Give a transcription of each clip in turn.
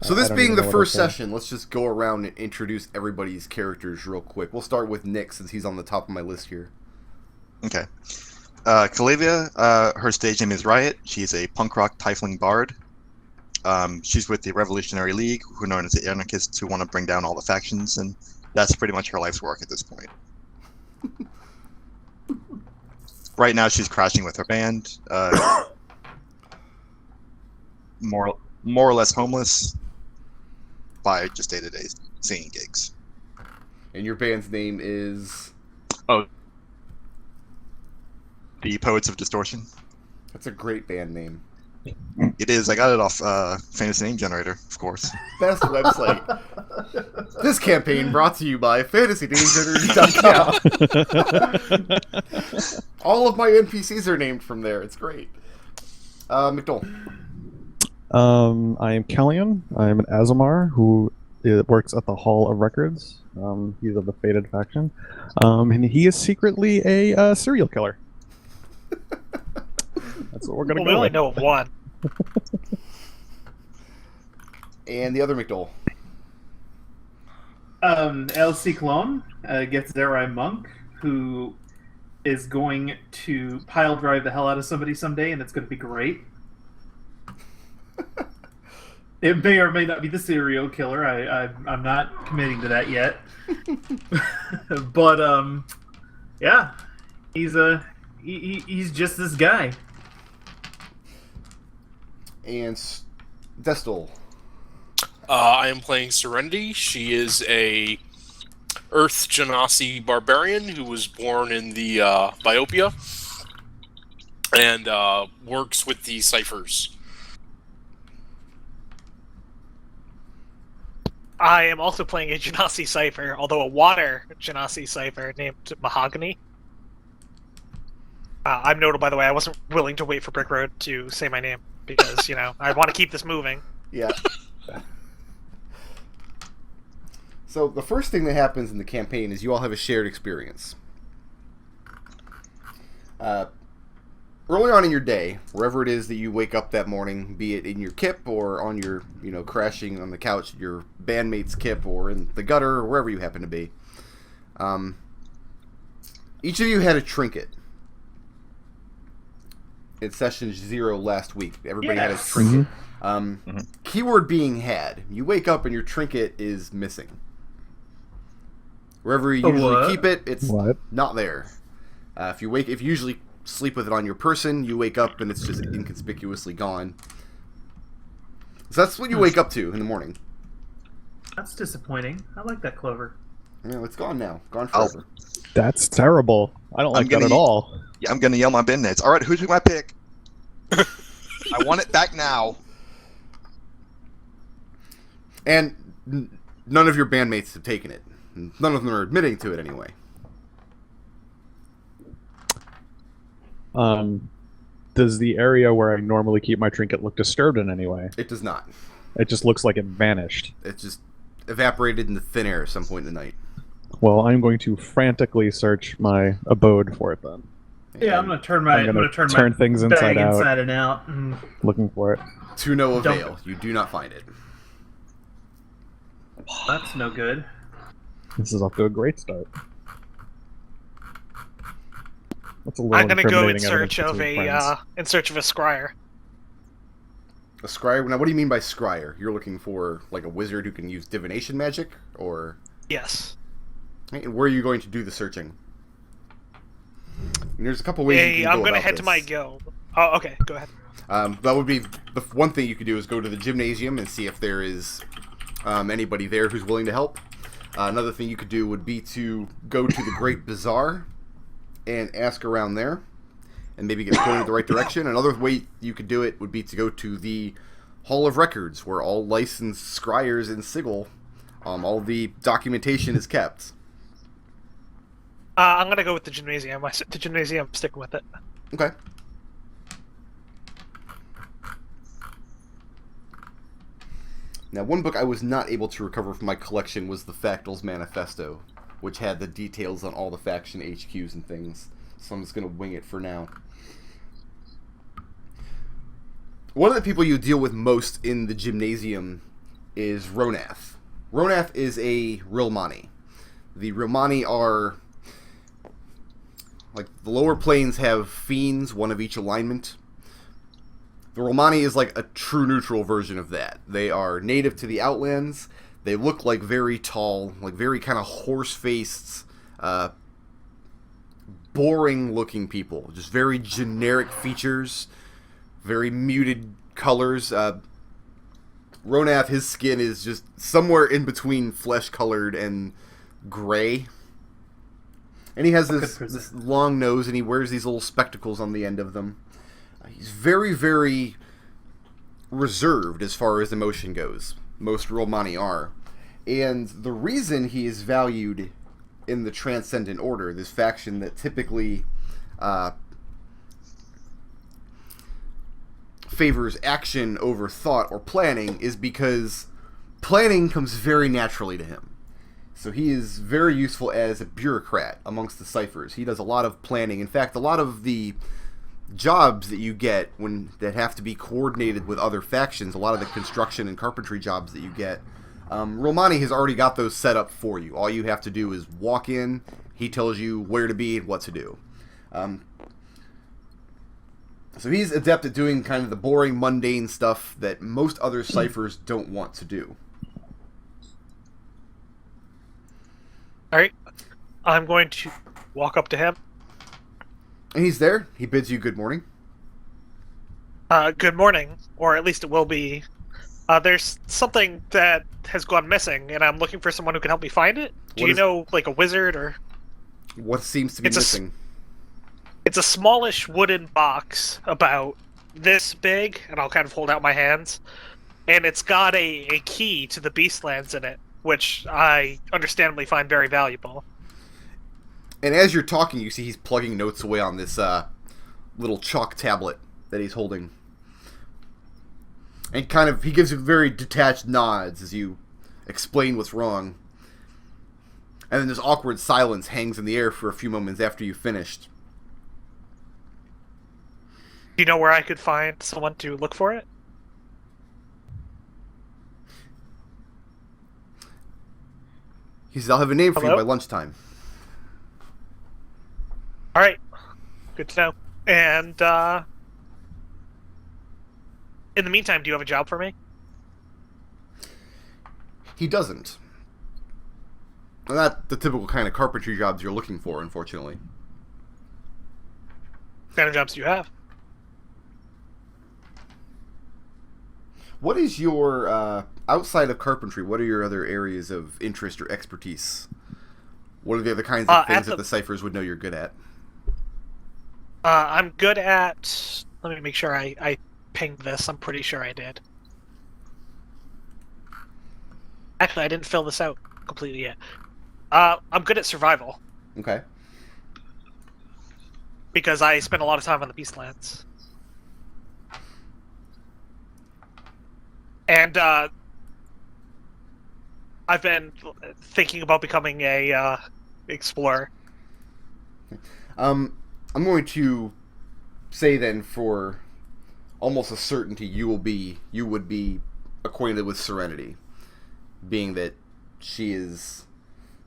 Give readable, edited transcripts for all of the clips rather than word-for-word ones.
So I this don't being even the know what first to say. session, let's just go around and introduce everybody's characters real quick. We'll start with Nick since he's on the top of my list here. Okay. Kelian, her stage name is Riot. She's a punk rock Tiefling bard. She's with the Revolutionary League, who are known as the Anarchists, who want to bring down all the factions, and that's pretty much her life's work at this point. Right now, she's crashing with her band, more or less homeless, by just day-to-day singing gigs. And your band's name is... Oh, the Poets of Distortion. That's a great band name. It is. I got it off Fantasy Name Generator, of course. Best website. This campaign brought to you by FantasyNameGenerator.com. All of my NPCs are named from there. It's great. McDohl. I am Kelian. I'm an Aasimar who works at the Hall of Records. He's of the Fated faction. And he is secretly a serial killer. That's what we're going to We go only with. know of one. And the other McDohl. El Ciclon, a Githzerai monk, who is going to pile drive the hell out of somebody someday, and it's going to be great. It may or may not be the serial killer. I'm not committing to that yet. But yeah, he's just this guy. And Destil. I am playing Serenity. She is a Earth Genasi Barbarian who was born in the Biopia and works with the Ciphers. I am also playing a Genasi Cipher, although a water Genasi Cipher named Mahogany. I'm Nodal, by the way. I wasn't willing to wait for Brick Road to say my name because, I want to keep this moving. Yeah. So the first thing that happens in the campaign is you all have a shared experience. Early on in your day, wherever it is that you wake up that morning, be it in your kip or on your, crashing on the couch, your bandmate's kip, or in the gutter, or wherever you happen to be, each of you had a trinket. In session 0 last week, everybody had a trinket. Keyword being had. You wake up and your trinket is missing. Wherever you usually keep it, it's not there. If you usually sleep with it on your person, you wake up and it's just inconspicuously gone. So that's what you wake up to in the morning. That's disappointing. I like that clover. Yeah, it's gone now. Gone forever. That's terrible. I don't like that at all. Yeah, I'm gonna yell my bandmates. All right, who's my pick? I want it back now. And none of your bandmates have taken it. None of them are admitting to it anyway. Does the area where I normally keep my trinket look disturbed in any way? It does not. It just looks like it vanished. It just evaporated into thin air at some point in the night. Well, I'm going to frantically search my abode for it then. Yeah, I'm gonna turn my turn things inside out. inside and out. Looking for it. To no avail. You do not find it. That's no good. This is off to a great start. That's a little I'm gonna go in incriminating search evidence of between a friends. scryer. A scryer? Now, what do you mean by scryer? You're looking for, like, a wizard who can use divination magic? Or... Yes. And where are you going to do the searching? And there's a couple ways you can go I'm gonna about head to this. my guild. Oh, okay. Go ahead. That would be the one thing you could do is go to the gymnasium and see if there is anybody there who's willing to help. Another thing you could do would be to go to the Great Bazaar and ask around there and maybe get pointed in the right direction. Another way you could do it would be to go to the Hall of Records, where all licensed scryers in Sigil, all the documentation is kept. I'm gonna go with the gymnasium. The gymnasium, I'm sticking with it. Okay. Now, one book I was not able to recover from my collection was the Factals Manifesto, which had the details on all the faction HQs and things. So I'm just going to wing it for now. One of the people you deal with most in the gymnasium is Ronath. Ronath is a Rilmani. The Rilmani are... like, the lower planes have fiends, one of each alignment. The Rilmani is like a true neutral version of that. They are native to the Outlands. They look like very tall, like very kind of horse-faced, boring-looking people. Just very generic features, very muted colors. Ronath, his skin is just somewhere in between flesh-colored and gray. And he has this long nose, and he wears these little spectacles on the end of them. He's very, very reserved as far as emotion goes. Most Rilmani are. And the reason he is valued in the Transcendent Order, this faction that typically favors action over thought or planning, is because planning comes very naturally to him. So he is very useful as a bureaucrat amongst the ciphers. He does a lot of planning. In fact, a lot of the jobs that you get that have to be coordinated with other factions, a lot of the construction and carpentry jobs that you get, Rilmani has already got those set up for you. All you have to do is walk in, he tells you where to be and what to do. So he's adept at doing kind of the boring, mundane stuff that most other ciphers don't want to do. Alright, I'm going to walk up to him. And he's there. He bids you good morning. Good morning, or at least it will be. There's something that has gone missing, and I'm looking for someone who can help me find it. Do you know, like, a wizard, or... What seems to be missing? It's a smallish wooden box, about this big, and I'll kind of hold out my hands, and it's got a key to the Beastlands in it, which I understandably find very valuable. And as you're talking, you see he's plugging notes away on this little chalk tablet that he's holding. And kind of, he gives you very detached nods as you explain what's wrong. And then this awkward silence hangs in the air for a few moments after you've finished. Do you know where I could find someone to look for it? He says, I'll have a name for you Hello? by lunchtime. Alright. Good to know. And, in the meantime, do you have a job for me? He doesn't. Not the typical kind of carpentry jobs you're looking for, unfortunately. What kind of jobs do you have? What is your, outside of carpentry, what are your other areas of interest or expertise? What are the other kinds of things that the ciphers would know you're good at? I'm good at... Let me make sure I pinged this. I'm pretty sure I did. Actually, I didn't fill this out completely yet. I'm good at survival. Okay. Because I spend a lot of time on the Beastlands. And, I've been thinking about becoming a, explorer. I'm going to say then, for almost a certainty, you would be acquainted with Serenity, being that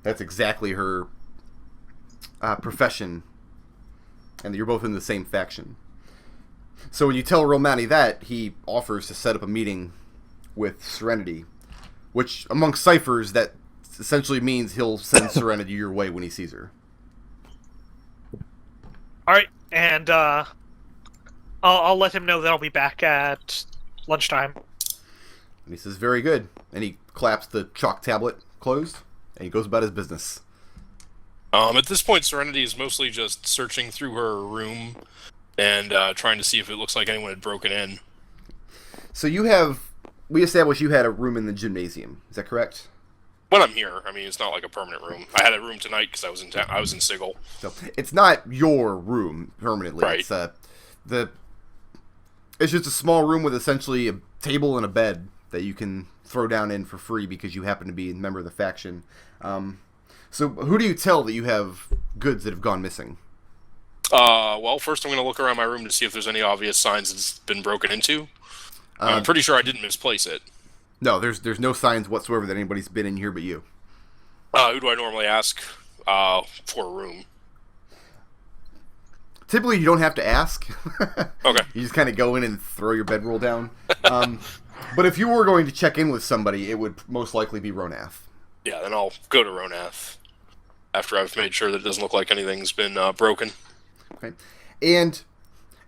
that's exactly her profession, and that you're both in the same faction. So when you tell Rilmani that, he offers to set up a meeting with Serenity, which amongst ciphers that essentially means he'll send Serenity your way when he sees her. Alright, and I'll let him know that I'll be back at lunchtime. And he says, very good. And he claps the chalk tablet closed, and he goes about his business. At this point, Serenity is mostly just searching through her room and trying to see if it looks like anyone had broken in. So we established you had a room in the gymnasium. Is that correct? When I'm here, I mean, it's not like a permanent room. I had a room tonight because I was in I was in Sigil. So it's not your room permanently. Right. It's just a small room with essentially a table and a bed that you can throw down in for free because you happen to be a member of the faction. So who do you tell that you have goods that have gone missing? Well, first I'm going to look around my room to see if there's any obvious signs it's been broken into. I'm pretty sure I didn't misplace it. No, there's no signs whatsoever that anybody's been in here but you. Who do I normally ask for a room? Typically, you don't have to ask. Okay. You just kind of go in and throw your bedroll down. But if you were going to check in with somebody, it would most likely be Ronath. Yeah, then I'll go to Ronath after I've made sure that it doesn't look like anything's been broken. Okay. And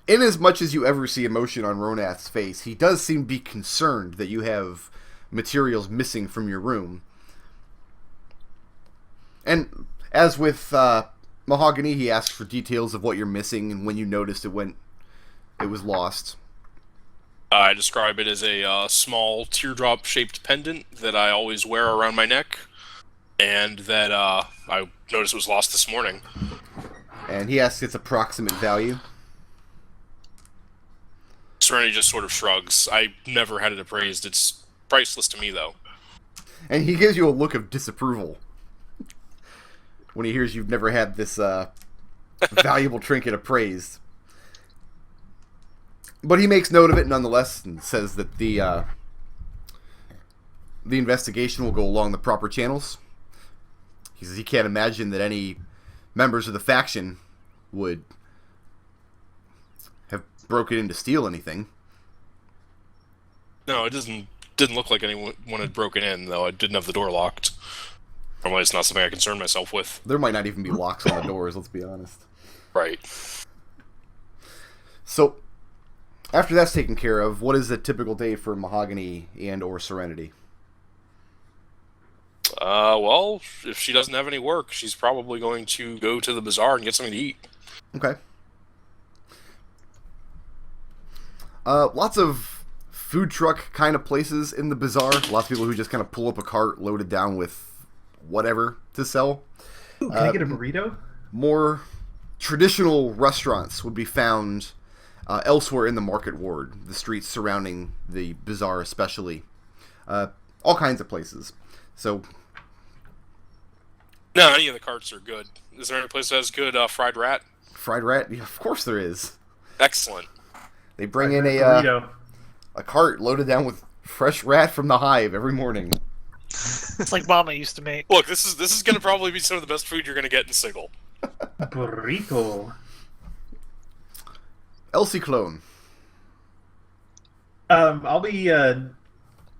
in as much as you ever see emotion on Ronath's face, he does seem to be concerned that you have materials missing from your room. And as with Mahogany, he asks for details of what you're missing and when you noticed it was lost. I describe it as a small teardrop-shaped pendant that I always wear around my neck, and that I noticed was lost this morning. And he asks its approximate value. Serenity just sort of shrugs. I never had it appraised. It's priceless to me, though. And he gives you a look of disapproval when he hears you've never had this valuable trinket appraised. But he makes note of it nonetheless and says that the investigation will go along the proper channels. He says he can't imagine that any members of the faction would have broken in to steal anything. No, it didn't look like anyone had broken in, though. I didn't have the door locked. Normally, it's not something I concern myself with. There might not even be locks on the doors, let's be honest. Right. So, after that's taken care of, what is a typical day for Mahogany and or Serenity? Well, if she doesn't have any work, she's probably going to go to the bazaar and get something to eat. Okay. Lots of food truck kind of places in the bazaar. Lots of people who just kind of pull up a cart loaded down with whatever to sell. Ooh, can I get a burrito? More traditional restaurants would be found elsewhere in the market ward, the streets surrounding the bazaar especially. All kinds of places. So, no, any of the carts are good. Is there any place that has good fried rat? Fried rat? Yeah, of course there is. Excellent. They bring in Burrito. a cart loaded down with fresh rat from the hive every morning. It's like Mama used to make. Look, this is going to probably be some of the best food you're going to get in Sigil. Burrito. Ciclon. I'll be.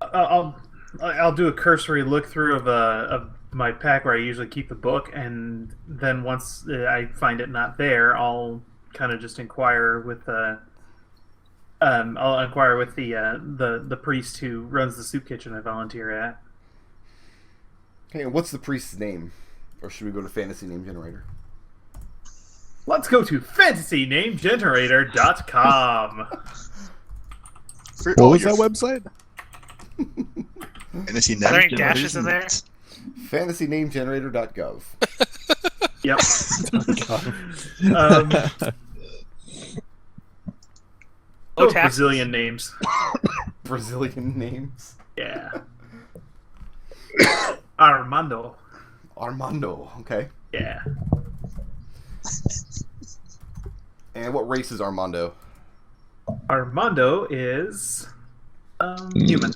I'll do a cursory look through of my pack where I usually keep the book, and then once I find it not there, I'll kind of just inquire with I'll inquire with the priest who runs the soup kitchen I volunteer at. Hey, what's the priest's name? Or should we go to Fantasy Name Generator? Let's go to fantasynamegenerator.com. What was that website? Fantasy Are there any dashes in there? FantasyNameGenerator.gov. Yep. Oh, taxes. Brazilian names. Brazilian names. Yeah. Armando. Armando, okay. Yeah. And what race is Armando? Armando is human.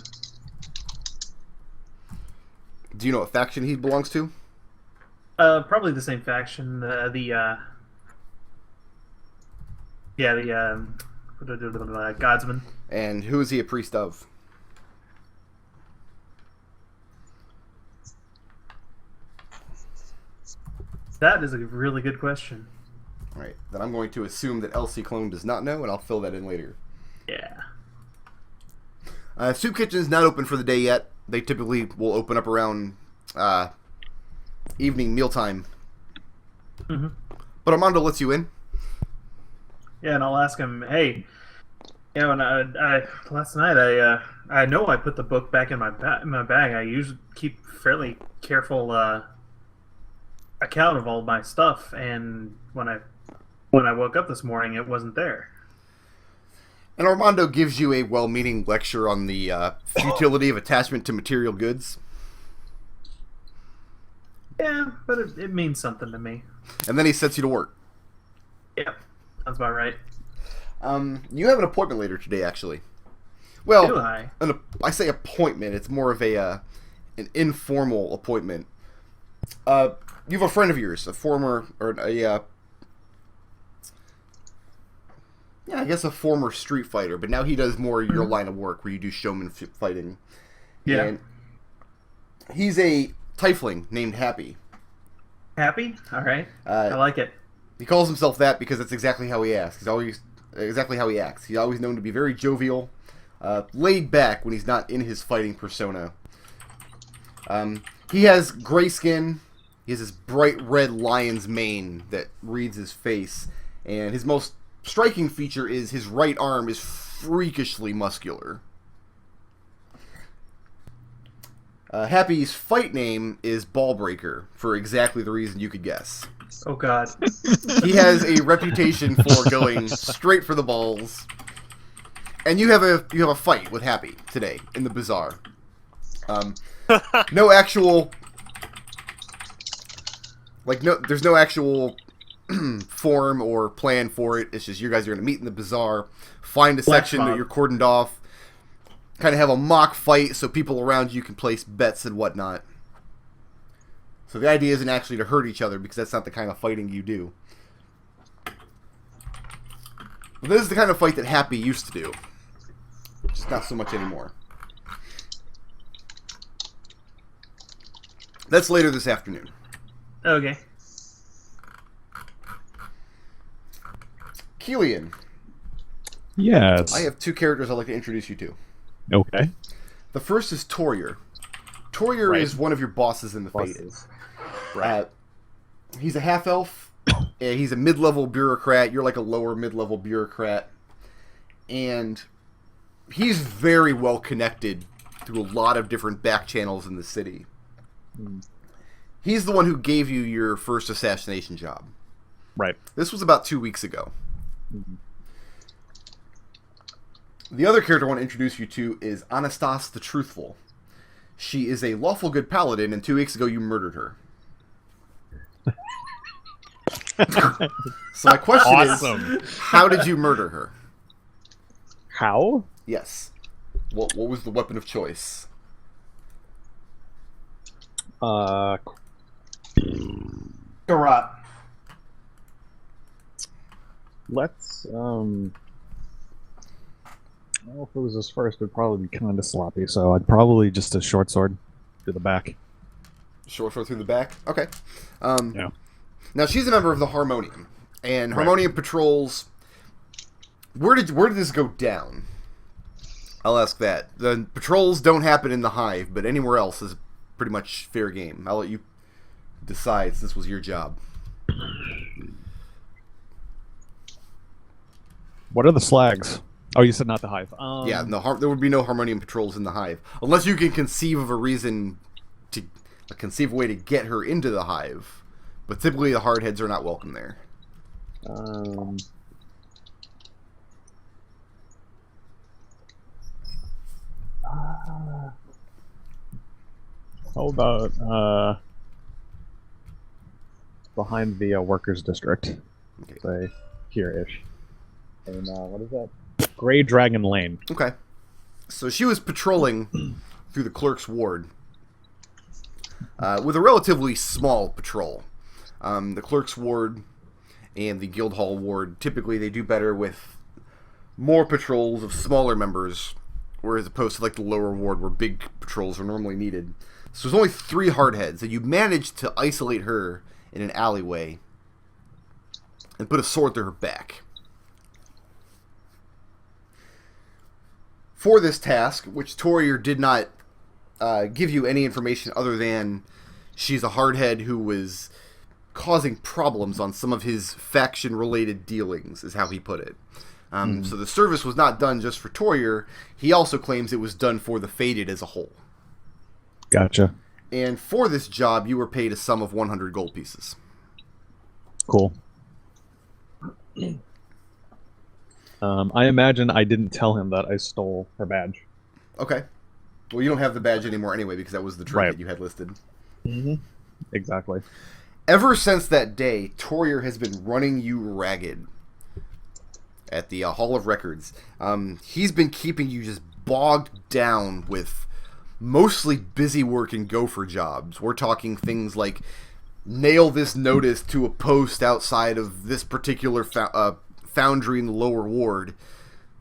Do you know what faction he belongs to? Probably the same faction. The Godsman. And who is he a priest of? That is a really good question. Alright, then I'm going to assume that Ciclon does not know, and I'll fill that in later. Yeah. Soup Kitchen is not open for the day yet. They typically will open up around evening mealtime. Mm-hmm. But Armando lets you in. Yeah, and I'll ask him, hey, you know, and I last night I know I put the book back in my bag. I usually keep fairly careful account of all my stuff, and when I woke up this morning, it wasn't there. And Armando gives you a well-meaning lecture on the futility of attachment to material goods. Yeah, but it means something to me. And then he sets you to work. Yeah, sounds about right. You have an appointment later today, actually. Well, Do I? I say appointment. It's more of an informal appointment. You have a friend of yours, a former or I guess a former street fighter, but now he does more your line of work, where you do showmanship fighting. Yeah. And he's a Tiefling named Happy. Happy? All right. I like it. He calls himself that because that's exactly how he acts. He's always known to be very jovial, laid back when he's not in his fighting persona. He has gray skin. He has this bright red lion's mane that reads his face, and his most striking feature is his right arm is freakishly muscular. Happy's fight name is Ballbreaker, for exactly the reason you could guess. Oh God. He has a reputation for going straight for the balls. And you have a fight with Happy today in the bazaar. No actual, there's no actual form or plan for it. It's just you guys are going to meet in the bazaar, find a section that you're cordoned off, kind of have a mock fight so people around you can place bets and whatnot. So the idea isn't actually to hurt each other, because that's not the kind of fighting you do. But this is the kind of fight that Happy used to do. Just not so much anymore. That's later this afternoon. Okay. Kelian. Yes. I have two characters I'd like to introduce you to. Okay. The first is Torier. Torier is one of your bosses in the Fated. Right. He's a half-elf. He's a mid-level bureaucrat. You're like a lower mid-level bureaucrat. And he's very well connected through a lot of different back channels in the city. He's the one who gave you your first assassination job. Right. This was about 2 weeks ago. The other character I want to introduce you to is Anastas the Truthful. She is a lawful good paladin, and 2 weeks ago you murdered her. So my question is, how did you murder her? How? Yes. What was the weapon of choice? Garrot. Let's, well, if it was his first, it would probably be kind of sloppy, so I'd probably just a short sword to the back. Short sword through the back? Okay. Yeah. Now, she's a member of the Harmonium, and Harmonium patrols... Where did this go down? I'll ask that. The patrols don't happen in the Hive, but anywhere else is pretty much fair game. I'll let you decide, since this was your job. What are the slags? Oh, you said not the Hive. Yeah, no, there would be no Harmonium patrols in the Hive. Unless you can conceive of a way to get her into the Hive. But typically the hardheads are not welcome there. How about behind the workers' district? Okay. Say here-ish. And what is that? Grey Dragon Lane. Okay. So she was patrolling through the clerk's ward with a relatively small patrol. The clerk's ward and the guild hall ward, typically they do better with more patrols of smaller members, whereas opposed to like the lower ward where big patrols are normally needed. So there's only 3 hardheads, and you managed to isolate her in an alleyway and put a sword through her back. For this task, which Torier did not give you any information other than she's a hardhead who was causing problems on some of his faction-related dealings, is how he put it. So the service was not done just for Torier. He also claims it was done for the Fated as a whole. Gotcha. And for this job, you were paid a sum of 100 gold pieces. Cool. I imagine I didn't tell him that I stole her badge. Okay. Well, you don't have the badge anymore anyway, because that was the trait that you had listed. Exactly. Ever since that day, Torier has been running you ragged at the Hall of Records. He's been keeping you just bogged down with mostly busy work and gopher jobs. We're talking things like nail this notice to a post outside of this particular foundry in the lower ward.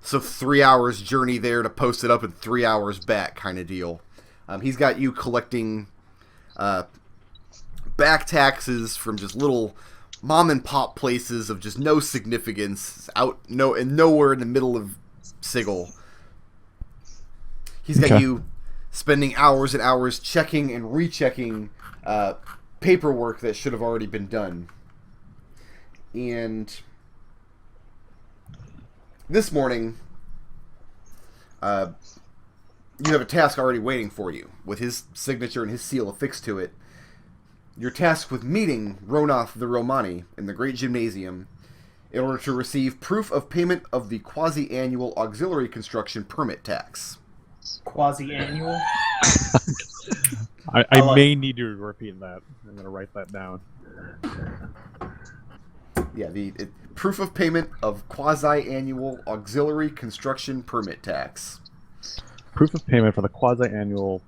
So 3 hours journey there to post it up and 3 hours back kind of deal. He's got you collecting back taxes from just little mom and pop places of just no significance nowhere in the middle of Sigil. He's got you spending hours and hours checking and rechecking paperwork that should have already been done. And this morning, you have a task already waiting for you, with his signature and his seal affixed to it. You're tasked with meeting Ronoth the Romani in the Great Gymnasium in order to receive proof of payment of the quasi-annual auxiliary construction permit tax. Quasi-annual? I may need to repeat that. I'm going to write that down. Yeah, proof of payment of quasi-annual auxiliary construction permit tax. Proof of payment for the quasi-annual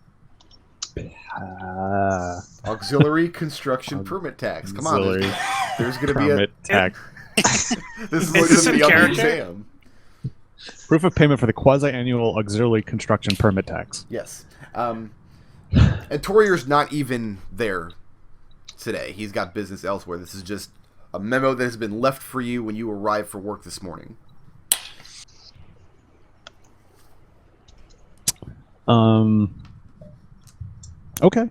auxiliary construction permit tax. Come on, there's going to be a tax. This is going to be on the exam. Proof of payment for the quasi-annual auxiliary construction permit tax. Yes. And Torier's not even there today. He's got business elsewhere. This is just a memo that has been left for you when you arrived for work this morning. Okay.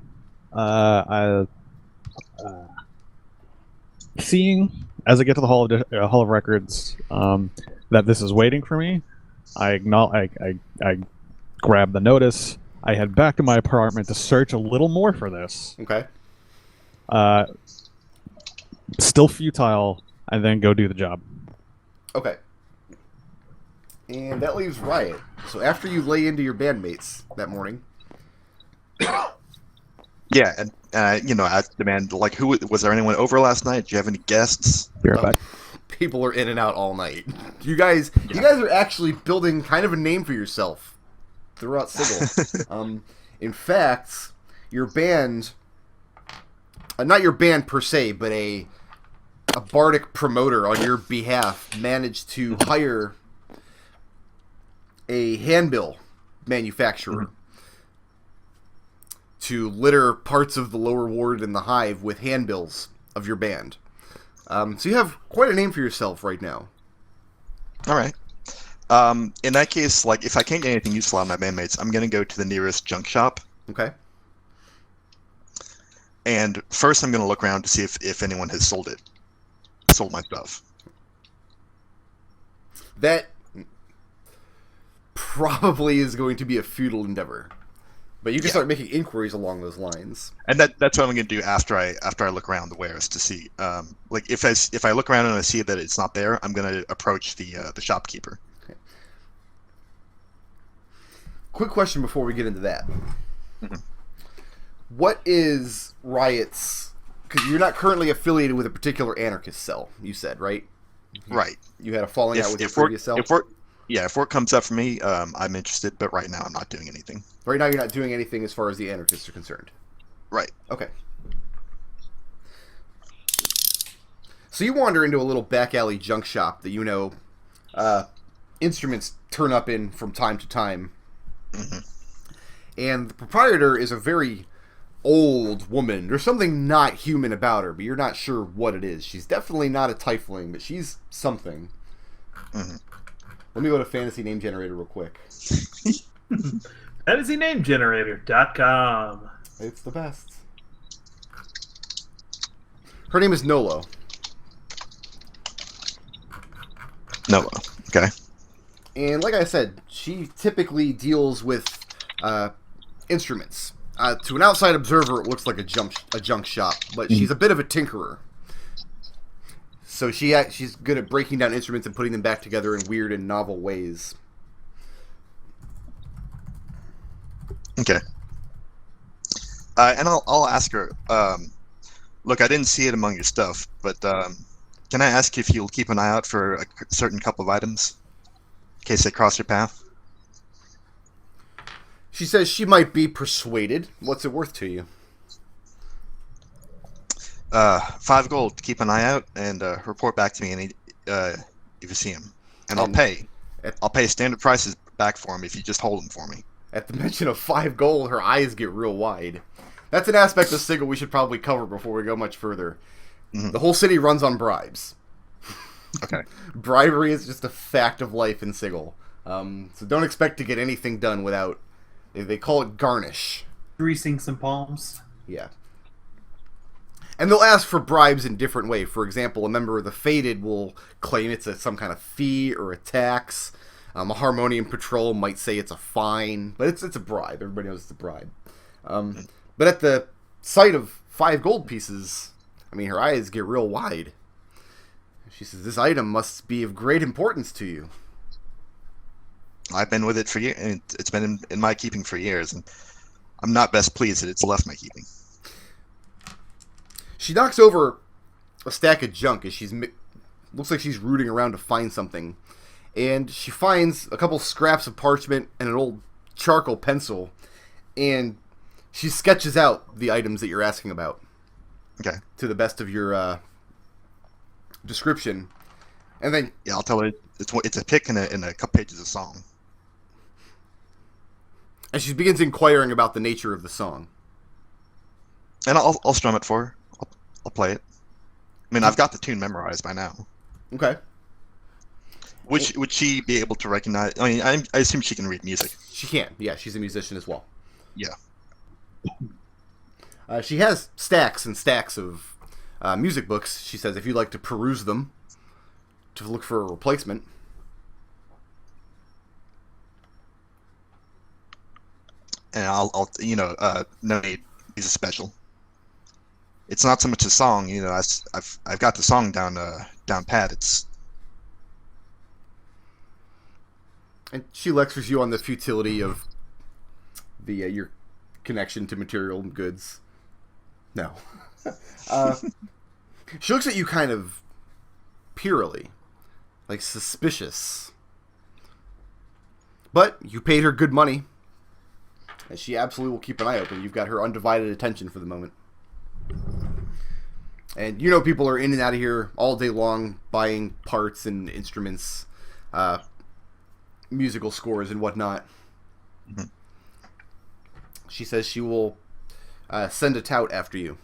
Seeing as I get to the Hall of Records that this is waiting for me, I grab the notice. I head back to my apartment to search a little more for this. Okay. Still futile, and then go do the job. Okay. And that leaves Riot. So after you lay into your bandmates that morning. Yeah, and I demand, like, who was there anyone over last night? Do you have any guests? People are in and out all night. You guys are actually building kind of a name for yourself throughout Sigil. In fact, your band, not your band per se, but a bardic promoter on your behalf managed to hire a handbill manufacturer to litter parts of the lower ward in the hive with handbills of your band. So you have quite a name for yourself right now. All right. In that case, like, if I can't get anything useful out of my bandmates, I'm going to go to the nearest junk shop. Okay. And first I'm going to look around to see if anyone has sold my stuff. That probably is going to be a futile endeavor. But you can start making inquiries along those lines. And that's what I'm going to do after I look around the wares to see. Like, if I look around and I see that it's not there, I'm going to approach the shopkeeper. Okay. Quick question before we get into that. Mm-hmm. What is Riot's... Because you're not currently affiliated with a particular anarchist cell, you said, right? Right. You had a falling out with your previous cell? If work comes up for me, I'm interested, but right now I'm not doing anything. Right now you're not doing anything as far as the anarchists are concerned? Right. Okay. So you wander into a little back alley junk shop that instruments turn up in from time to time. Mm-hmm. And the proprietor is a very old woman. There's something not human about her, but you're not sure what it is. She's definitely not a tiefling, but she's something. Mm-hmm. Let me go to Fantasy Name Generator real quick. FantasyNameGenerator.com. It's the best. Her name is Nolo. Nolo. Okay. And like I said, she typically deals with instruments. To an outside observer, it looks like a junk shop, but she's a bit of a tinkerer. So she's good at breaking down instruments and putting them back together in weird and novel ways. Okay. And I'll ask her. Look, I didn't see it among your stuff, but can I ask if you'll keep an eye out for a certain couple of items in case they cross your path? She says she might be persuaded. What's it worth to you? 5 gold to keep an eye out and report back to me if you see him. And I'll pay. I'll pay standard prices back for him if you just hold him for me. At the mention of 5 gold, her eyes get real wide. That's an aspect of Sigil we should probably cover before we go much further. The whole city runs on bribes. Okay. Bribery is just a fact of life in Sigil. So don't expect to get anything done without... They call it garnish. Greasing some palms. Yeah. And they'll ask for bribes in different ways. For example, a member of the Fated will claim it's some kind of fee or a tax. A Harmonium Patrol might say it's a fine, but it's a bribe. Everybody knows it's a bribe. But at the sight of 5 gold pieces, I mean, her eyes get real wide. She says, "This item must be of great importance to you." I've been with it for years. It's been in my keeping for years, and I'm not best pleased that it's left my keeping. She knocks over a stack of junk as looks like she's rooting around to find something. And she finds a couple scraps of parchment and an old charcoal pencil. And she sketches out the items that you're asking about. Okay. To the best of your description. And then... Yeah, I'll tell her it's a pick and a couple pages of song. And she begins inquiring about the nature of the song. And I'll strum it for her. I'll play it. I mean, I've got the tune memorized by now. Okay. Would she be able to recognize... I mean, I assume she can read music. She can. Yeah, she's a musician as well. Yeah. She has stacks and stacks of music books. She says if you'd like to peruse them to look for a replacement. And I'll no need. He's a special. It's not so much a song, I've got the song down pat. And she lectures you on the futility of your connection to material goods. No. She looks at you kind of purely, like suspicious. But you paid her good money, and she absolutely will keep an eye open. You've got her undivided attention for the moment. And people are in and out of here all day long buying parts and instruments, musical scores and whatnot. Mm-hmm. She says she will send a tout after you.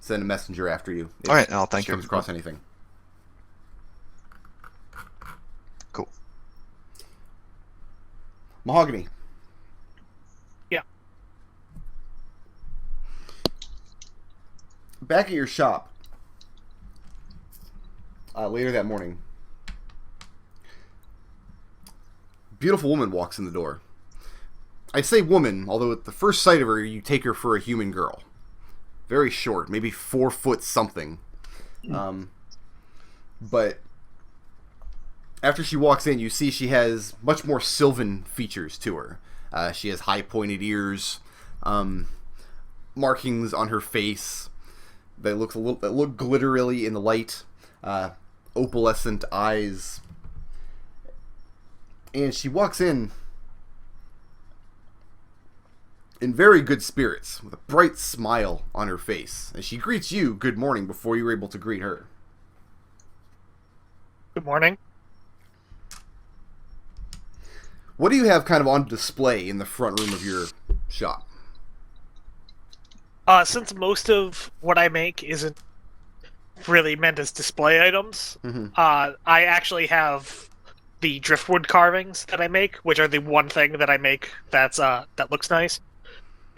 Send a messenger after you. All right, I'll thank she you. Comes across anything. Cool. Mahogany. Yeah. Back at your shop later that morning, beautiful woman walks in the door. I say woman, although at the first sight of her, you take her for a human girl. Very short, maybe 4 foot something. But after she walks in, you see she has much more sylvan features to her. She has high pointed ears, markings on her face that look glitterily in the light, opalescent eyes. And she walks in very good spirits, with a bright smile on her face, and she greets you good morning before you were able to greet her. Good morning. What do you have kind of on display in the front room of your shop? Since most of what I make isn't really meant as display items, I actually have the driftwood carvings that I make, which are the one thing that I make that looks nice.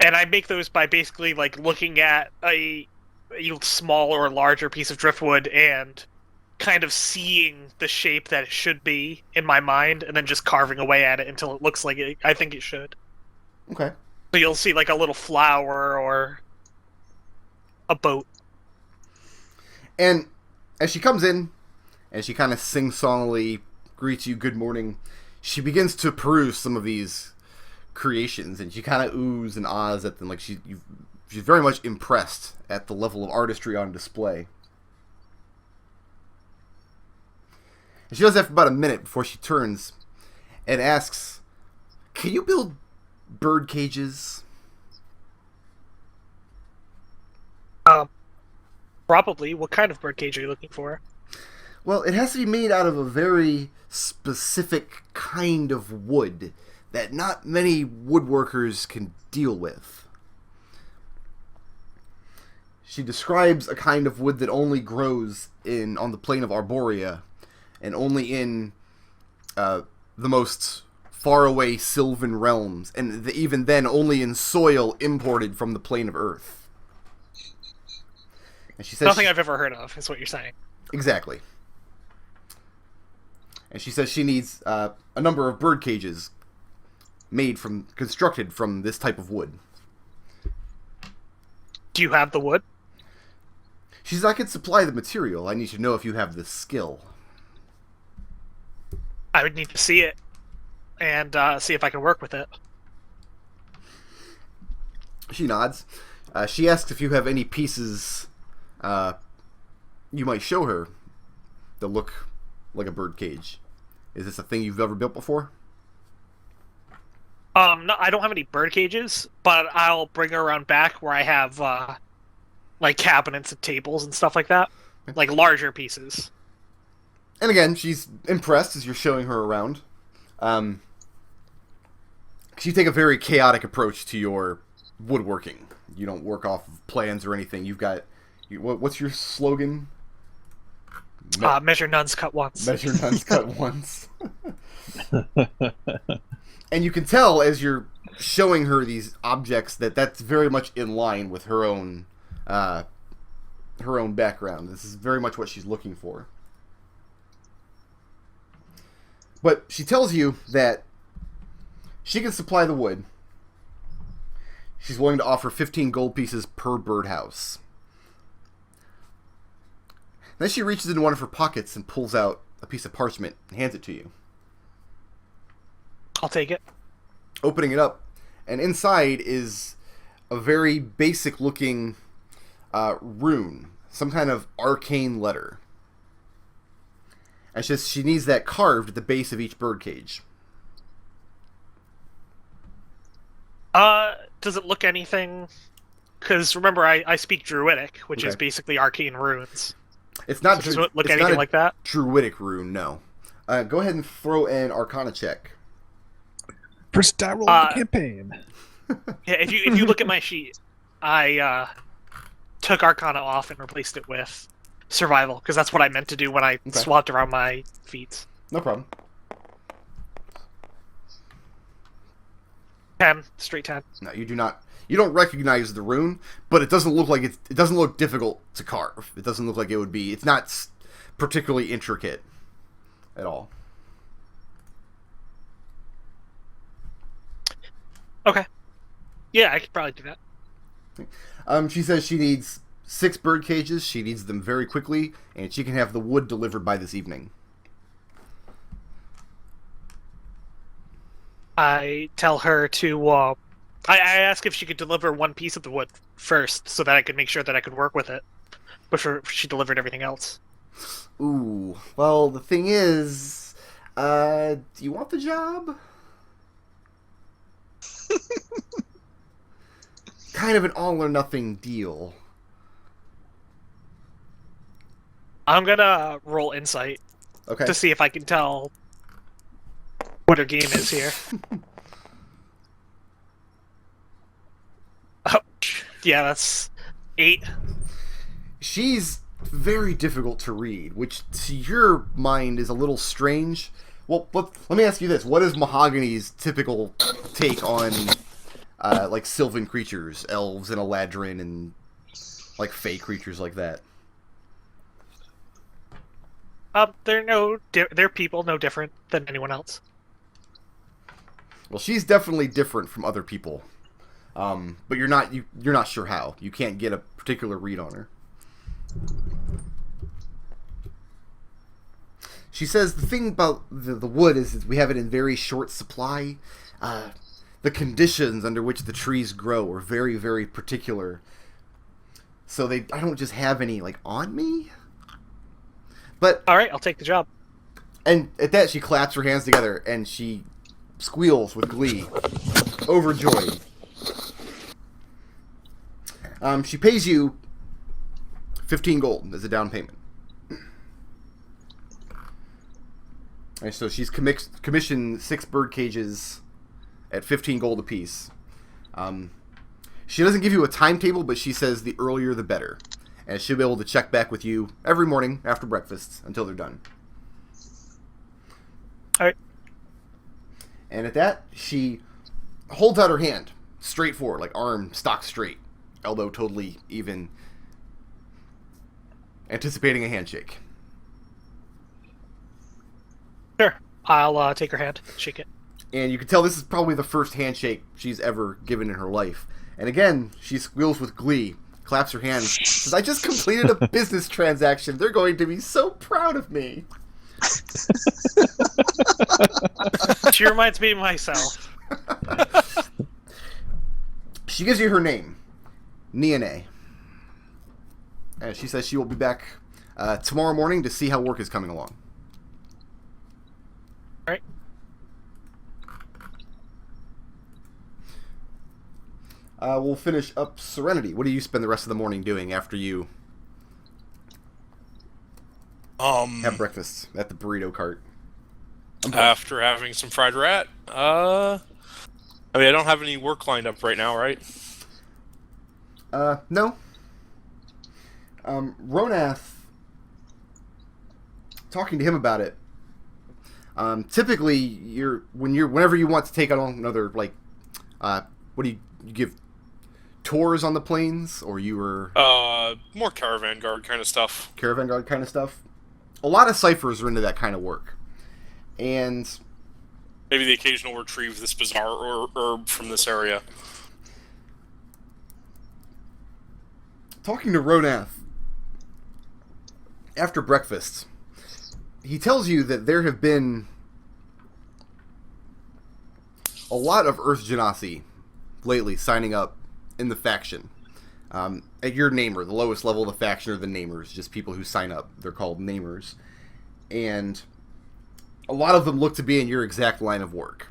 And I make those by basically looking at a small or larger piece of driftwood and kind of seeing the shape that it should be in my mind, and then just carving away at it until it looks like I think it should. Okay. So you'll see a little flower or a boat. And as she comes in, and she kind of sing-songily greets you good morning, she begins to peruse some of these creations, and she kind of oohs and ahs at them. She's very much impressed at the level of artistry on display. And she does that for about a minute before she turns and asks, "Can you build bird cages? Probably. What kind of bird cage are you looking for? Well, it has to be made out of a very specific kind of wood that not many woodworkers can deal with. She describes a kind of wood that only grows on the plane of Arborea, and only in the most faraway Sylvan realms, and even then only in soil imported from the plane of Earth. And she says Nothing I've ever heard of, is what you're saying. Exactly. And she says she needs a number of bird cages constructed from this type of wood. Do you have the wood? She says, I could supply the material. I need to know if you have the skill. I would need to see it and see if I can work with it. She nods. She asks if you have any pieces you might show her that look like a bird cage. Is this a thing you've ever built before? No, I don't have any bird cages, but I'll bring her around back where I have like cabinets and tables and stuff like that, like larger pieces. And again, she's impressed as you're showing her around. You take a very chaotic approach to your woodworking. You don't work off of plans or anything. You've got... What's your slogan? Measure nuns, cut once. Measure nuns, cut once. And you can tell as you're showing her these objects that that's very much in line with her own background. This is very much what she's looking for. But she tells you that she can supply the wood. She's willing to offer 15 gold pieces per birdhouse. Then she reaches into one of her pockets and pulls out a piece of parchment and hands it to you. I'll take it. Opening it up, and inside is a very basic looking rune, some kind of arcane letter. And she needs that carved at the base of each birdcage. Does it look anything? Because remember, I speak Druidic, which is Okay. basically arcane runes. It's not. Does it look it's anything not a like that? Druidic rune, no. Go ahead and throw an Arcana check. First die roll of the campaign. Yeah, if you look at my sheet, I took Arcana off and replaced it with Survival, because that's what I meant to do when I swapped around my feats. No problem. 10, straight 10. No, you do not. You don't recognize the rune, but it doesn't look like it doesn't look difficult to carve. It doesn't look like it would be. It's not particularly intricate at all. Okay. Yeah, I could probably do that. She says she needs 6 bird cages. She needs them very quickly, and she can have the wood delivered by this evening. I tell her to, I ask if she could deliver one piece of the wood first, so that I could make sure that I could work with it before she delivered everything else. Ooh. Well, the thing is, do you want the job? Kind of an all or nothing deal. I'm gonna roll insight Okay. to see if I can tell what her game is here. Oh, yeah, that's 8. She's very difficult to read, which to your mind is a little strange. Well, let me ask you this. What is Mahogany's typical take on, like, sylvan creatures, elves and Eladrin, and, like, fey creatures like that? They're people no different than anyone else. Well, she's definitely different from other people. But you're not sure how. You can't get a particular read on her. She says the thing about the wood is we have it in very short supply. The conditions under which the trees grow are very, very particular. So I don't just have any, like, on me. But Alright, I'll take the job. and at that she claps her hands together and she squeals with glee. overjoyed. She pays you 15 gold as a down payment. And so she's commissioned 6 bird cages at 15 gold apiece. She doesn't give you a timetable, but she says the earlier the better. And she'll be able to check back with you every morning after breakfast until they're done. Alright. And at that, she holds out her hand, straight forward, like arm stock straight, elbow totally even, anticipating a handshake. Sure. I'll take her hand, shake it. And you can tell this is probably the first handshake she's ever given in her life. And again, she squeals with glee, claps her hands, says, I just completed a business transaction. They're going to be so proud of me. She reminds me of myself. She gives you her name, Niane. And she says she will be back tomorrow morning to see how work is coming along. Alright. We'll finish up Serenity. What do you spend the rest of the morning doing after you have breakfast at the burrito cart? After having some fried rat, I don't have any work lined up right now, right? No. Ronath, talking to him about it. Typically, whenever you want to take on another, like, what do you give tours on the plains, or you were more caravan guard kind of stuff. Caravan guard kind of stuff. A lot of ciphers are into that kind of work, and maybe the occasional retrieve this bizarre herb from this area. Talking to Ronath after breakfast, he tells you that there have been a lot of Earth Genasi lately signing up in the faction. At your namer, the lowest level of the faction are the namers, just people who sign up. They're called namers. And a lot of them look to be in your exact line of work.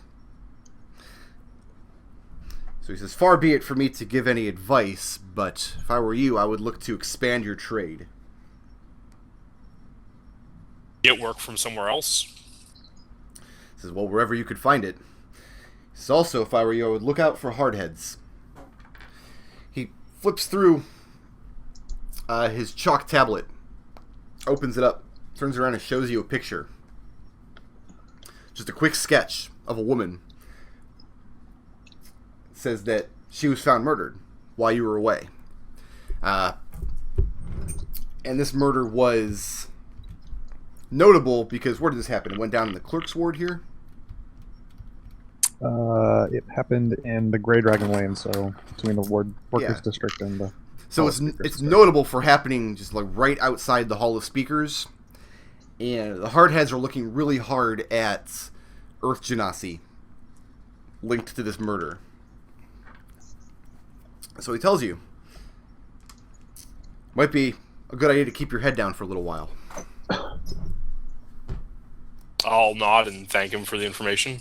So he says, far be it for me to give any advice, but if I were you, I would look to expand your trade. Get work from somewhere else? He says, well, wherever you could find it. He says, also, if I were you, I would look out for hardheads. He flips through his chalk tablet, opens it up, turns around and shows you a picture. Just a quick sketch of a woman. It says that she was found murdered while you were away. And this murder was notable because where did this happen? It went down in the clerk's ward here? It happened in the Grey Dragon Lane, so between the Workers District and the... So it's notable for happening just like right outside the Hall of Speakers. And the hardheads are looking really hard at Earth Genasi linked to this murder. So he tells you, might be a good idea to keep your head down for a little while. I'll nod and thank him for the information.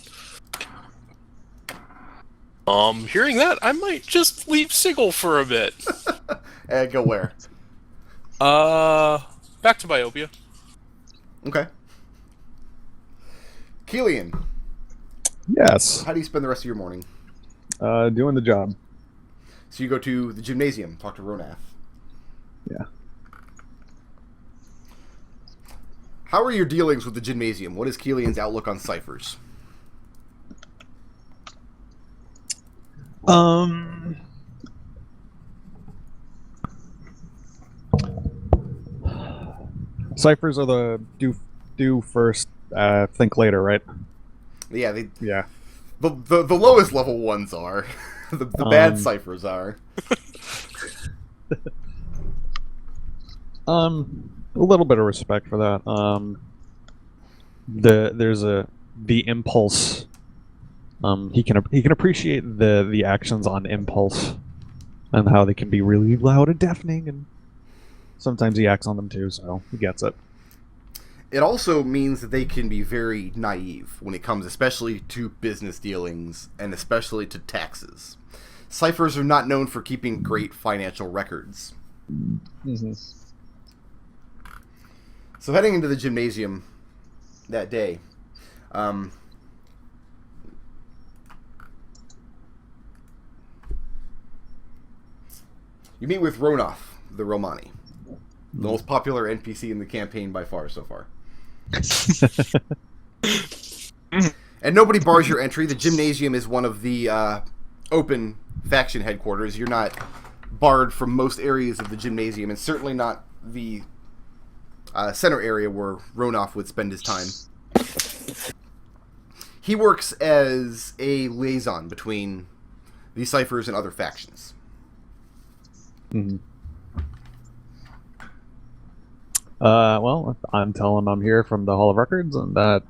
Hearing that, I might just leave Sigil for a bit. And go where? Back to Biopia. Okay. Kelian. Yes. How do you spend the rest of your morning? Doing the job. So you go to the gymnasium, talk to Ronath. Yeah. How are your dealings with the gymnasium? What is Kelian's outlook on ciphers? Ciphers are the do first, think later, right? Yeah, Yeah. The lowest level ones are. the bad ciphers are. A little bit of respect for that. There's the impulse. He can appreciate the actions on impulse and how they can be really loud and deafening, and sometimes he acts on them too, so he gets it. It also means that they can be very naive when it comes especially to business dealings and especially to taxes. Ciphers are not known for keeping great financial records. Mm-hmm. So heading into the gymnasium that day, you meet with Ronoff, the Romani, the most popular NPC in the campaign by far so far. And nobody bars your entry. The gymnasium is one of the open faction headquarters. You're not barred from most areas of the gymnasium, and certainly not the center area where Ronoff would spend his time. He works as a liaison between the ciphers and other factions. Mm-hmm. Well, I'm telling him I'm here from the Hall of Records, and that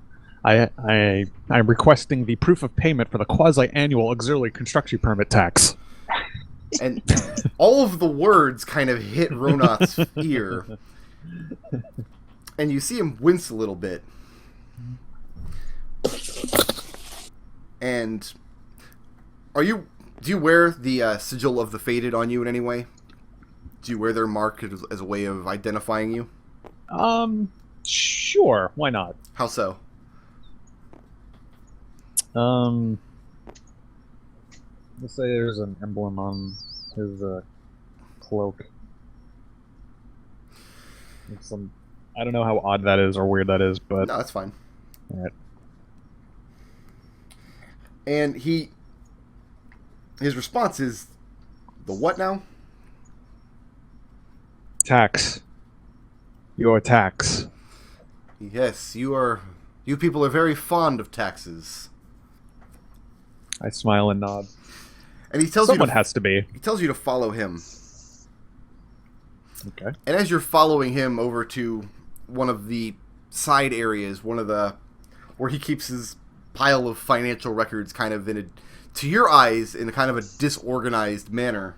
I'm requesting the proof of payment for the quasi-annual auxiliary construction permit tax. And all of the words kind of hit Ronoff's ear, and you see him wince a little bit. And do you wear the Sigil of the Fated on you in any way? Do you wear their mark as a way of identifying you? Sure, why not? How so? Let's say there's an emblem on his cloak. I don't know how odd that is or weird that is, but No, that's fine. all right. And his response is, the what now? Tax. Your tax. Yes, you people are very fond of taxes. I smile and nod. And he tells Someone you has to be. he tells you to follow him. Okay. And as you're following him over to one of the side areas, where he keeps his pile of financial records kind of to your eyes, in a kind of a disorganized manner,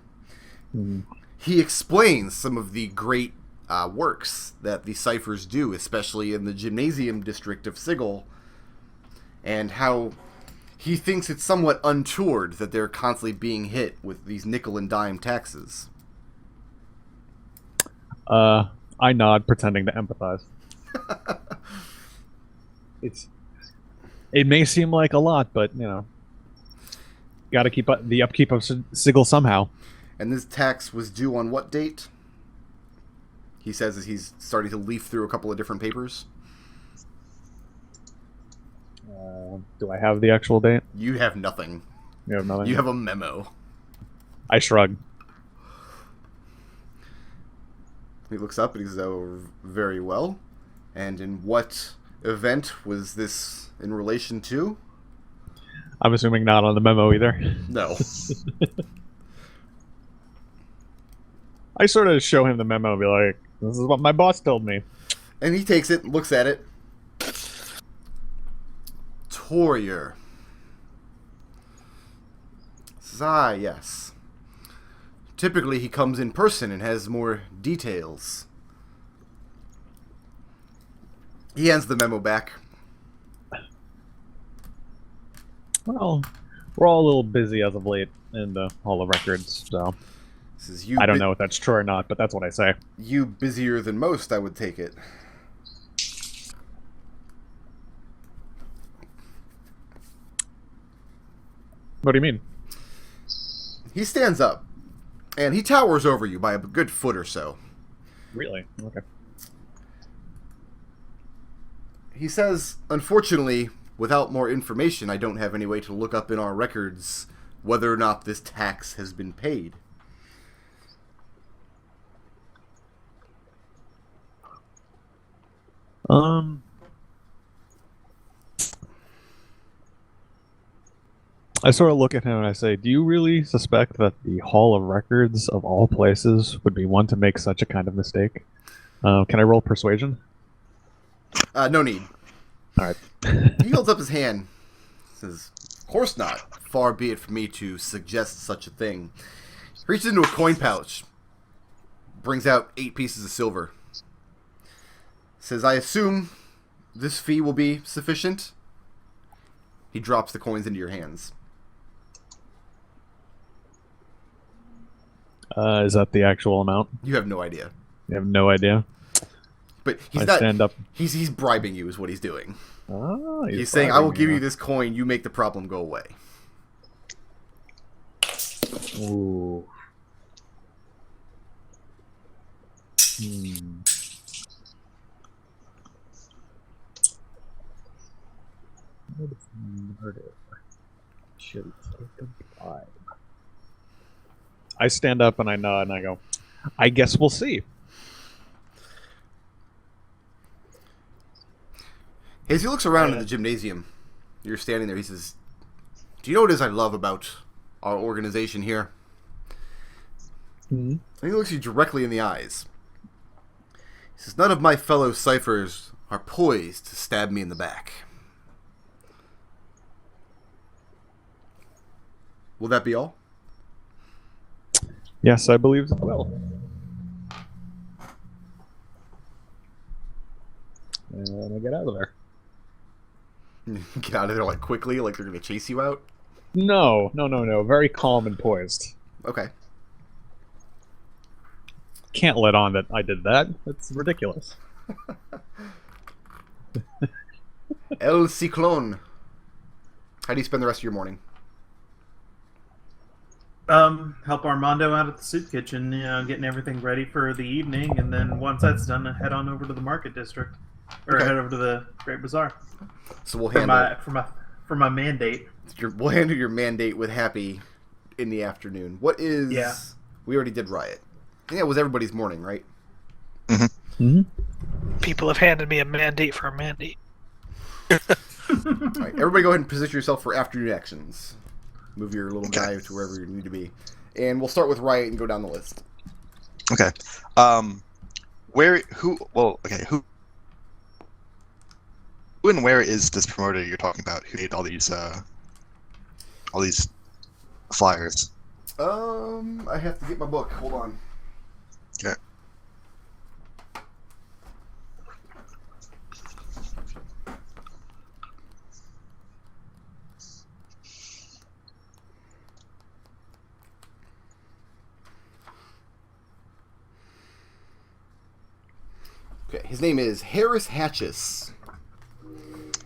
he explains some of the great works that the ciphers do, especially in the gymnasium district of Sigil, and how he thinks it's somewhat untoward that they're constantly being hit with these nickel and dime taxes. I nod, pretending to empathize. It may seem like a lot, but got to keep up the upkeep of Sigil somehow. And this tax was due on what date? He says as he's starting to leaf through a couple of different papers. Do I have the actual date? You have nothing. You have nothing? You have a memo. I shrug. He looks up and he says, "Oh, very well. And in what event was this in relation to?" I'm assuming not on the memo either. No. I sort of show him the memo and be like, this is what my boss told me. And he takes it, looks at it. Torier. Says, "Ah, yes. Typically he comes in person and has more details." He hands the memo back. Well, we're all a little busy as of late in the Hall of Records, so Says, I don't know if that's true or not, but that's what I say. You busier than most, I would take it. What do you mean? He stands up, and he towers over you by a good foot or so. Really? Okay. He says, "Unfortunately, without more information, I don't have any way to look up in our records whether or not this tax has been paid." I sort of look at him and I say, do you really suspect that the Hall of Records, of all places, would be one to make such a kind of mistake? Can I roll persuasion? No need. Alright. He holds up his hand. Says, "Of course not. Far be it from me to suggest such a thing." He reaches into a coin pouch. Brings out 8 pieces of silver. Says, "I assume this fee will be sufficient. He drops the coins into your hands. Is that the actual amount? You have no idea. You have no idea. But I stand up. He's bribing you is what he's doing. Oh, He's saying, I will give you this coin, you make the problem go away. Ooh. Murder. Should take a bribe. I stand up and I nod and I go, I guess we'll see. As he looks around in the gymnasium, you're standing there, he says, do you know what it is I love about our organization here? Mm-hmm. And he looks you directly in the eyes. He says, none of my fellow ciphers are poised to stab me in the back. Will that be all? Yes, I believe it will. And I get out of there. Get out of there like quickly, like they're going to chase you out? No. Very calm and poised. Okay. Can't let on that I did that. That's ridiculous. El Ciclon. How do you spend the rest of your morning? Help Armando out at the soup kitchen, getting everything ready for the evening, and then once that's done, I head on over to the market district, or Okay. head over to the Great Bazaar So we'll for handle my mandate. we'll handle your mandate with Happy in the afternoon. What is? Yeah. We already did Riot. I think that was everybody's morning, right? Mm-hmm. People have handed me a mandate for a mandate. All right, everybody, go ahead and position yourself for afternoon actions. Move your little guy to wherever you need to be, and we'll start with Riot and go down the list. Okay. Who and where is this promoter you're talking about who made all these flyers? I have to get my book. Hold on. Okay. Okay, his name is Harris Hatches.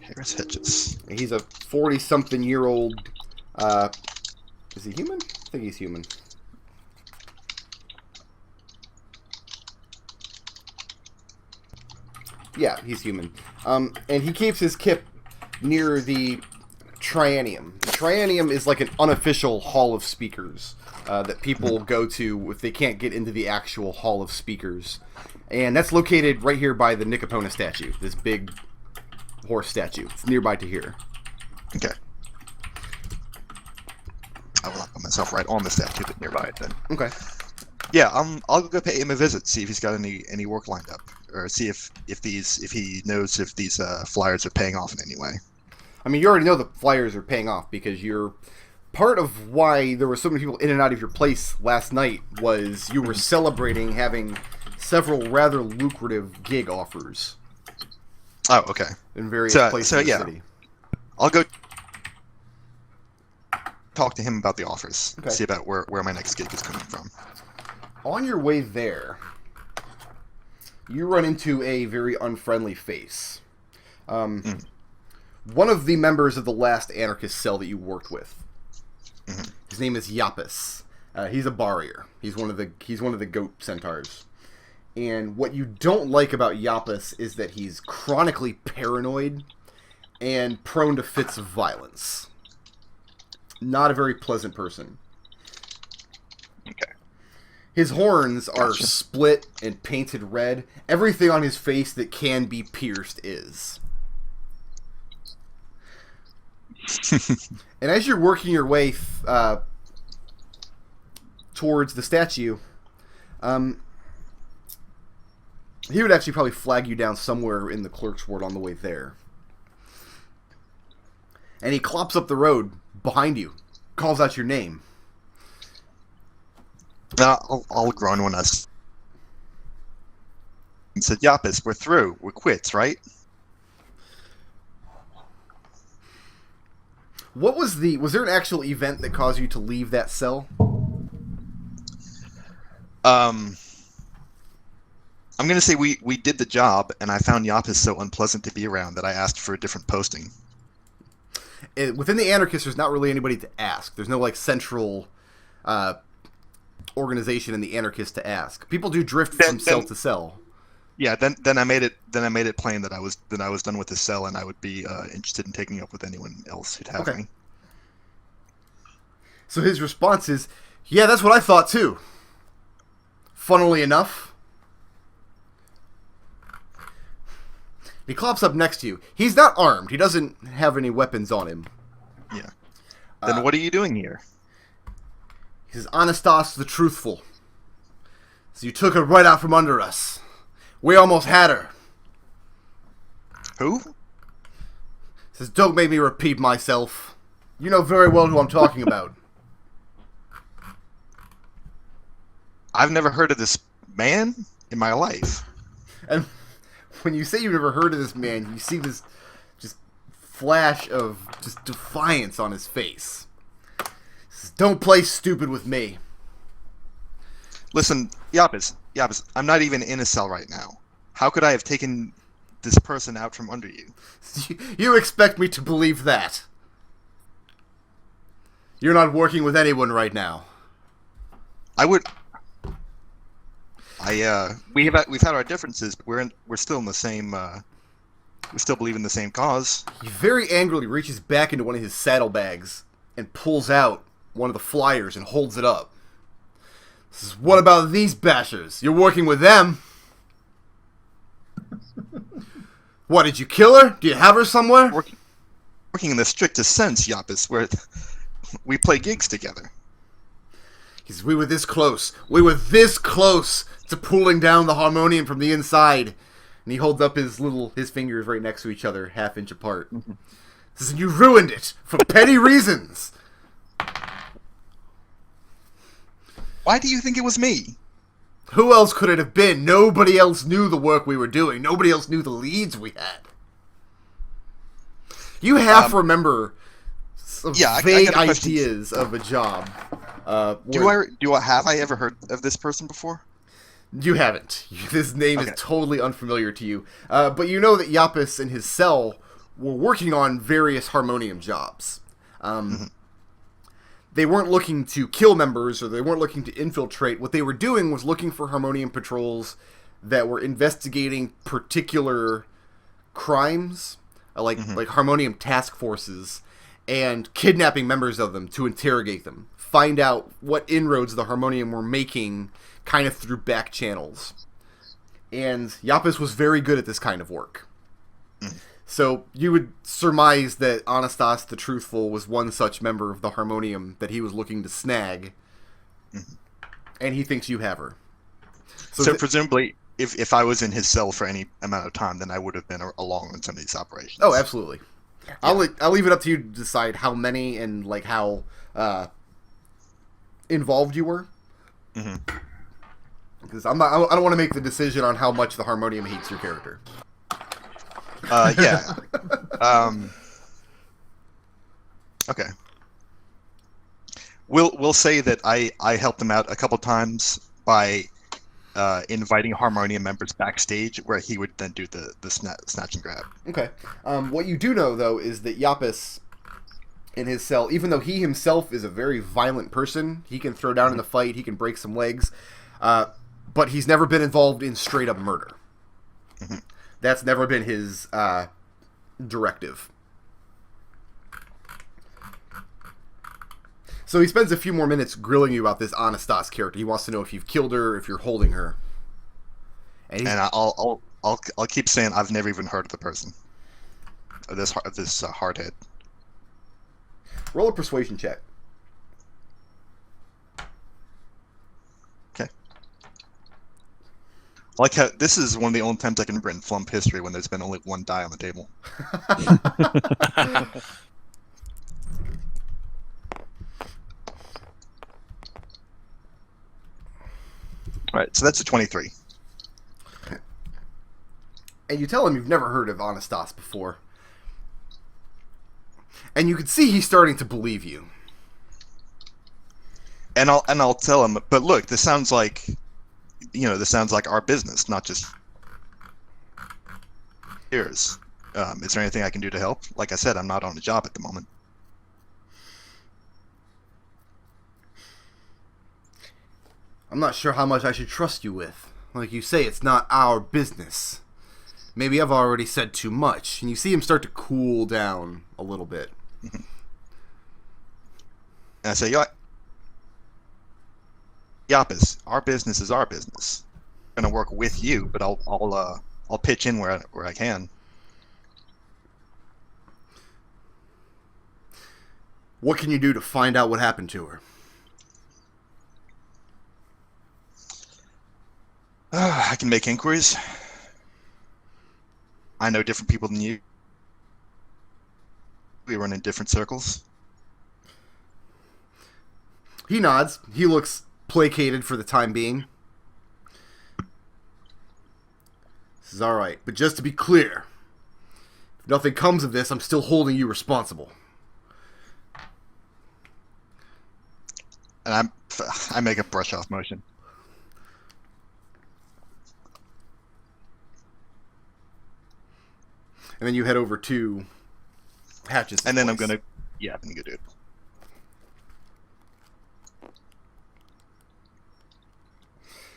Harris Hedges. He's a 40-something-year-old. Is he human? I think he's human. Yeah, he's human. And he keeps his kip near the Trianium. The Trianium is like an unofficial hall of speakers that people go to if they can't get into the actual hall of speakers. And that's located right here by the Nicopona statue, this big horse statue. It's nearby to here. Okay. I will put myself right on the statue, but nearby it then. Okay. Yeah, I'll go pay him a visit, see if he's got any work lined up, or see if he knows if these flyers are paying off in any way. I mean, you already know the flyers are paying off because you're part of why there were so many people in and out of your place last night was you were celebrating having several rather lucrative gig offers Oh, okay. in various So- places so in the yeah. city. I'll go talk to him about the offers. Okay. See about where my next gig is coming from. On your way there, you run into a very unfriendly face. One of the members of the last anarchist cell that you worked with. Mhm. His name is Yapis. He's a barrier. He's one of the goat centaurs. And what you don't like about Yapis is that he's chronically paranoid and prone to fits of violence. Not a very pleasant person. Okay. His horns are Gotcha. split and painted red. Everything on his face that can be pierced is. And as you're working your way towards the statue, he would actually probably flag you down somewhere in the clerk's ward on the way there. And he clops up the road behind you, calls out your name. I'll groan when us. And said, Yapis, we're through. We're quits, right? What was there an actual event that caused you to leave that cell? I'm going to say we did the job, and I found Yapis so unpleasant to be around that I asked for a different posting. Within the Anarchists, there's not really anybody to ask. There's no like central organization in the Anarchists to ask. People do drift from cell to cell. Yeah, then I made it plain that I was done with the cell, and I would be interested in taking up with anyone else who'd have me. So his response is, "Yeah, that's what I thought too." Funnily enough, he clops up next to you. He's not armed. He doesn't have any weapons on him. Yeah. Then what are you doing here? He says, "Anastas the Truthful. So you took her right out from under us. We almost had her." Who? He says, "Don't make me repeat myself. You know very well who I'm talking about." I've never heard of this man in my life. And when you say you've never heard of this man, you see this just flash of just defiance on his face. He says, "Don't play stupid with me." Listen, Yapis, I'm not even in a cell right now. How could I have taken this person out from under you? You expect me to believe that? You're not working with anyone right now. I would. We've had our differences, but we're still in the same. We still believe in the same cause. He very angrily reaches back into one of his saddlebags and pulls out one of the flyers and holds it up. Says, "What about these bashers? You're working with them. What, did you kill her? Do you have her somewhere?" Working in the strictest sense, Yapis, where we play gigs together. He says, "We were this close. We were this close to pulling down the harmonium from the inside." And he holds up his fingers right next to each other, half-inch apart. He says, "You ruined it for petty reasons." Why do you think it was me? Who else could it have been? Nobody else knew the work we were doing. Nobody else knew the leads we had. You have to remember some vague ideas of a job. Have I ever heard of this person before? You haven't. This name is totally unfamiliar to you. But you know that Yapis and his cell were working on various harmonium jobs. They weren't looking to kill members, or they weren't looking to infiltrate. What they were doing was looking for harmonium patrols that were investigating particular crimes, like harmonium task forces, and kidnapping members of them to interrogate them. Find out what inroads the harmonium were making kind of through back channels. And Yapis was very good at this kind of work. So you would surmise that Anastas the Truthful was one such member of the harmonium that he was looking to snag. And he thinks you have her. So presumably, if I was in his cell for any amount of time, then I would have been along in some of these operations. Oh, absolutely. Yeah. I'll leave it up to you to decide how many and like how involved you were. Because I don't want to make the decision on how much the harmonium hates your character. Yeah. Okay. We'll say that I helped them out a couple times by inviting harmonium members backstage, where he would then do the snatch and grab. Okay. What you do know, though, is that Yapis in his cell, even though he himself is a very violent person, he can throw down in the fight, he can break some legs, but he's never been involved in straight-up murder. That's never been his directive. So he spends a few more minutes grilling you about this Anastas character. He wants to know if you've killed her, if you're holding her. And I'll keep saying I've never even heard of the person. Of this hardhead. Roll a persuasion check. Okay. I like how this is one of the only times I can remember in Flumph history when there's been only one die on the table. Alright, so that's a 23. And you tell him you've never heard of Anastas before. And you can see he's starting to believe you. And I'll tell him, but look, this sounds like, this sounds like our business, not just yours. Is there anything I can do to help? Like I said, I'm not on a job at the moment. I'm not sure how much I should trust you with. Like you say, it's not our business. Maybe I've already said too much. And you see him start to cool down a little bit. And I say, Yapis, our business is our business. I'm gonna work with you, but I'll pitch in where I can. What can you do to find out what happened to her? I can make inquiries. I know different people than you. We run in different circles. He nods. He looks placated for the time being. This is alright, but just to be clear, if nothing comes of this, I'm still holding you responsible. And I make a brush off motion. And then you head over to Hatch's. And then I'm place. gonna do it.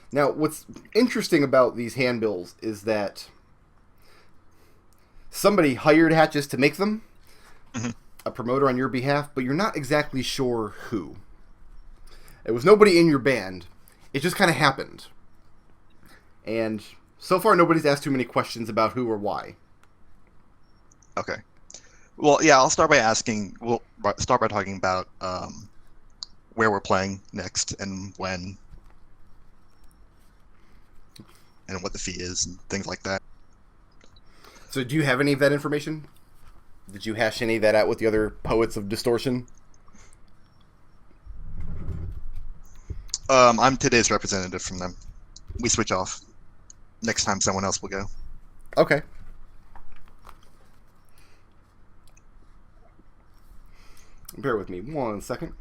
Now, what's interesting about these handbills is that somebody hired Hatches to make them, a promoter on your behalf, but you're not exactly sure who. It was nobody in your band. It just kind of happened. And so far, nobody's asked too many questions about who or why. Okay. Well, yeah, I'll start by asking. We'll start by talking about where we're playing next and when, and what the fee is and things like that. So, do you have any of that information? Did you hash any of that out with the other poets of distortion? I'm today's representative from them. We switch off. Next time, someone else will go. Okay. Bear with me 1 second.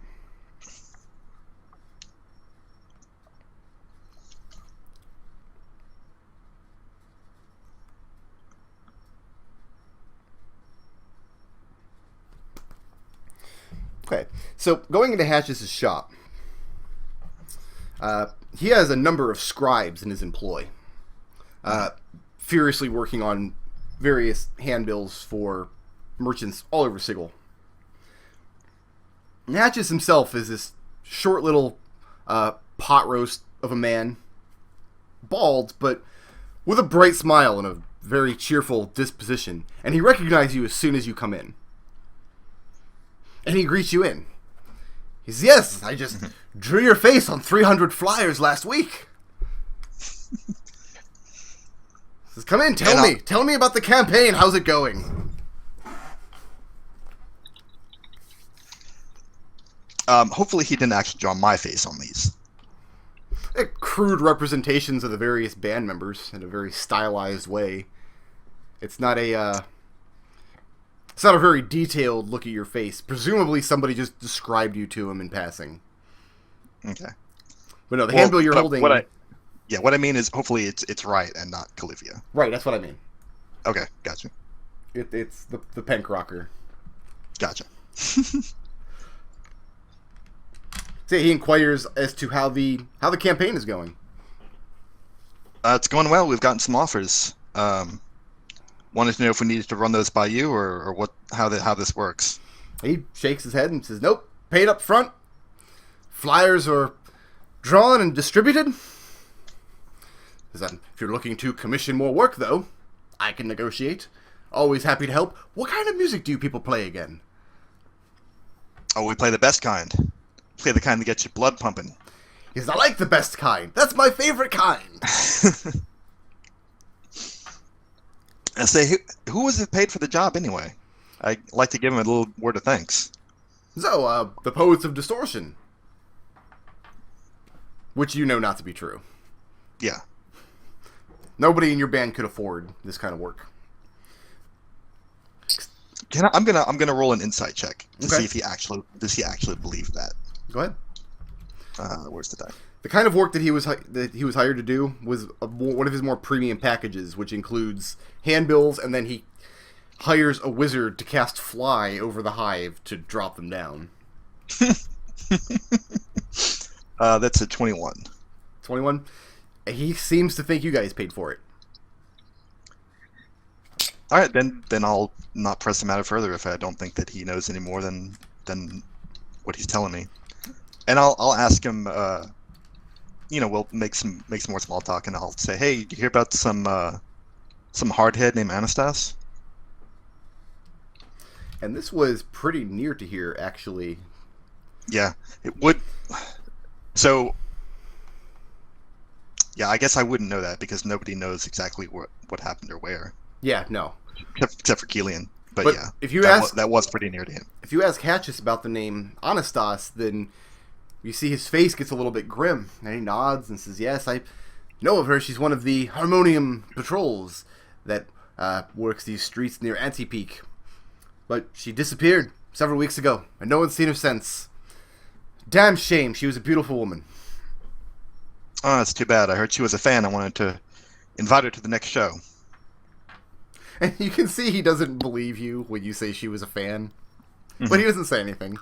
Okay, so going into Hatch's shop, he has a number of scribes in his employ, furiously working on various handbills for merchants all over Sigil. Hatches himself is this short little pot roast of a man, bald, but with a bright smile and a very cheerful disposition, and he recognizes you as soon as you come in. And he greets you in. He says, "Yes, I just drew your face on 300 flyers last week." He says, "Come in, tell me about the campaign, how's it going?" Hopefully he didn't actually draw my face on these. They're crude representations of the various band members in a very stylized way. It's not a very detailed look at your face. Presumably somebody just described you to him in passing. Okay. But no, the handbill you're holding... What I mean is hopefully it's Riot and not Calivia. Right, that's what I mean. Okay, gotcha. It's the Penk Rocker. Gotcha. So he inquires as to how the campaign is going. It's going well. We've gotten some offers. Wanted to know if we needed to run those by you or what how this works. He shakes his head and says, "Nope, paid up front. Flyers are drawn and distributed. If you're looking to commission more work, though, I can negotiate. Always happy to help. What kind of music do you people play again?" Oh, we play the best kind. Play the kind that gets your blood pumping. He says, "I like the best kind. That's my favorite kind." I say, who was it paid for the job anyway? I'd like to give him a little word of thanks. So, the Poets of Distortion. Which you know not to be true. Yeah. Nobody in your band could afford this kind of work. I'm gonna roll an insight check to Okay. see if he actually believe that. Go ahead. Where's the die? The kind of work that he was hired to do was one of his more premium packages, which includes handbills, and then he hires a wizard to cast fly over the hive to drop them down. That's a 21. 21. He seems to think you guys paid for it. All right, then I'll not press the matter further if I don't think that he knows any more than what he's telling me, and I'll ask him. We'll make some more small talk, and I'll say, "Hey, did you hear about some hardhead named Anastas?" And this was pretty near to here, actually. Yeah, it would. So, yeah, I guess I wouldn't know that because nobody knows exactly what happened or where. Yeah, no. Except for Kelian. But yeah, if you that was pretty near to him. If you ask Hatchis about the name Anastas, then you see his face gets a little bit grim, and he nods and says, "Yes, I know of her. She's one of the Harmonium patrols that works these streets near Antipeak. But she disappeared several weeks ago, and no one's seen her since. Damn shame. She was a beautiful woman." Oh, that's too bad. I heard she was a fan. I wanted to invite her to the next show. And you can see he doesn't believe you when you say she was a fan. But he doesn't say anything.